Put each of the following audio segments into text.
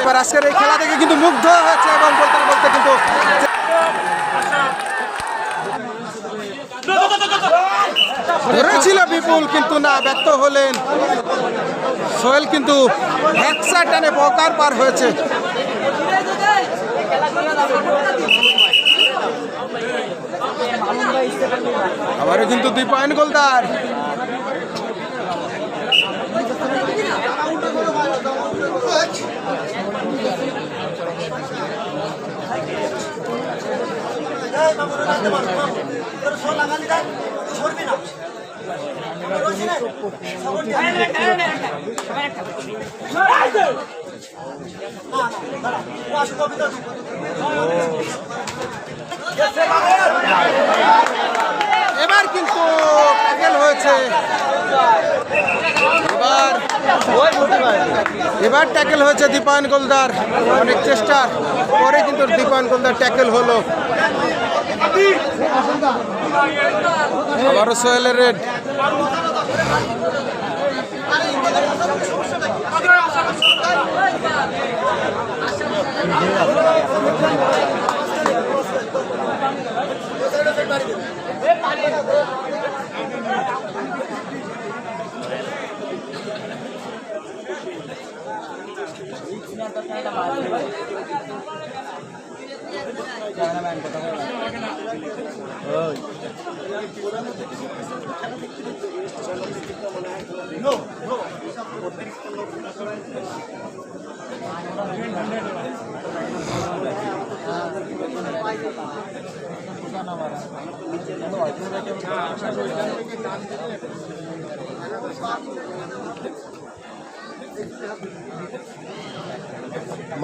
এবার আজকের এই খেলা থেকে কিন্তু মুগ্ধ হয়েছে এবং বলতে না বলতে কিন্তু ধরেছিল বিপুল, কিন্তু না, ব্যর্থ হলেন সোহেল। কিন্তু একশা টানে বকার পার হয়েছে। আবারও কিন্তু 2 পয়েন্ট গোলদার। এবার কিন্তু ট্যাকেল হয়েছে, এবার ট্যাকেল হয়েছে দীপায়ন গোলদার। অনেক চেষ্টার পরে কিন্তু দীপায়ন গোলদার ট্যাকেল হলো। আবারও সোহেলের রেড।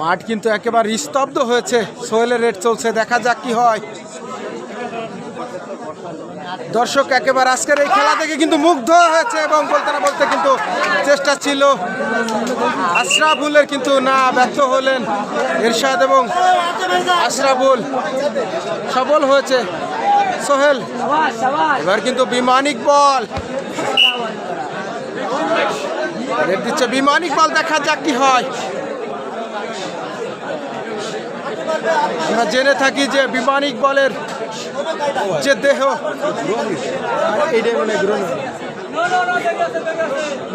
মাঠ কিন্তু একেবারে স্তব্ধ হয়েছে। সোহেলের রেড চলছে, দেখা যাক কি হয়। দর্শক একেবারে আজকের এই খেলা থেকে কিন্তু মুগ্ধ হয়েছে এবং বলতে না বলতে কিন্তু চেষ্টা ছিল আশরাফুলের, কিন্তু না, ব্যর্থ হলেন এরশাদ এবং আশরাফুল। সফল হয়েছে সোহেল। এবার কিন্তু বিমানিক বল রেড দিচ্ছে, বিমানিক বল, দেখা যাক কি হয়। আমরা জেনে থাকি যে বিমানিক বলের যে দেহ, এইটাই মানে গ্রহ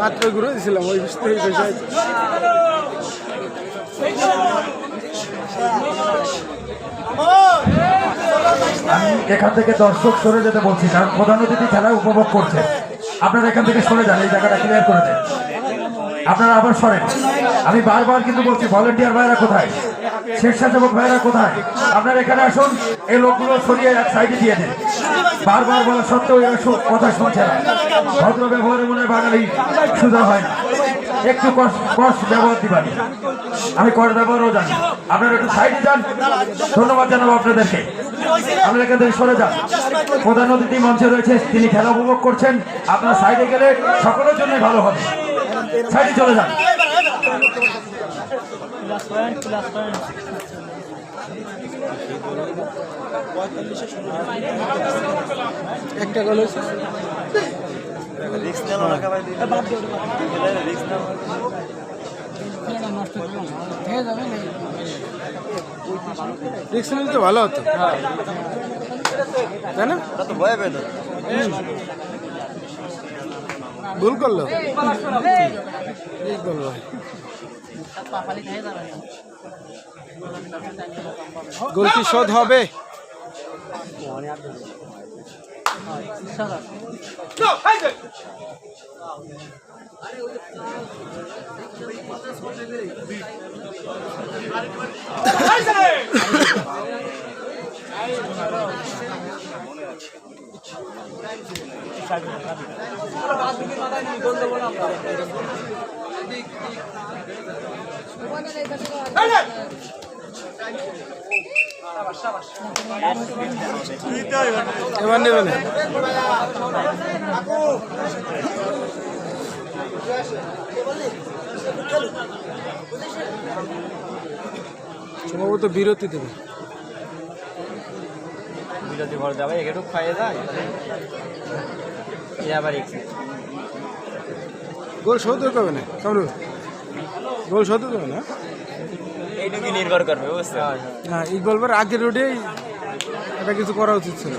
মাত্র গ্রহ দিয়েছিলাম ওই বুঝতেই এখান থেকে দর্শক সরে যেতে বলছি, কারণ প্রধান অতিথি খেলা উপভোগ করছে। আপনারা এখান থেকে সরে যান, এই জায়গাটা ক্লিয়ার করে দেন। আপনারা আবার সরেন। আমি বারবার কিন্তু বলছি, ভলেন্টিয়ার ভাইরা কোথায়, স্বেচ্ছাসেবক ভাইরা কোথায়, আপনারা এখানে আসুন। এই লোকগুলো সরিয়ে এক সাইডে দিয়ে দেন। বারবার বলা সত্ত্বেও এরা কথা শুনছে না। ভদ্র ব্যবহারে মনে হয় বাঙালি সুযোগ হয় না, একটু কষ্ট ব্যবহার দিবেন। আমি কর ব্যবহারও জানি। আপনারা একটু সাইডে যান। ধন্যবাদ জানাবো আপনাদেরকে। আপনারা এখান থেকে সরে যান। প্রধান অতিথি মঞ্চে রয়েছে, তিনি খেলা উপভোগ করছেন। আপনারা সাইডে গেলে সকলের জন্য ভালো হবে। সাইডে চলে যান। একটা গোল হয়েছে। রিক্স নিলে তো ভালো হতো, তাই না? ভুল করলো, গোল কি শোধ হবে? এবার নেবে না। সম্ভবত বিরতি দেবে, বিরতি ভর যাবে, একটু খাইয়ে যায়। গোল শোধ করবে না, গোল শোধ করবে না। এইটুকু নির্ভর করবে বুঝছো? হ্যাঁ ইকবাল ভাইয়ের আগের রোডেই এটা কিছু করা উচিত ছিল।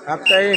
Half time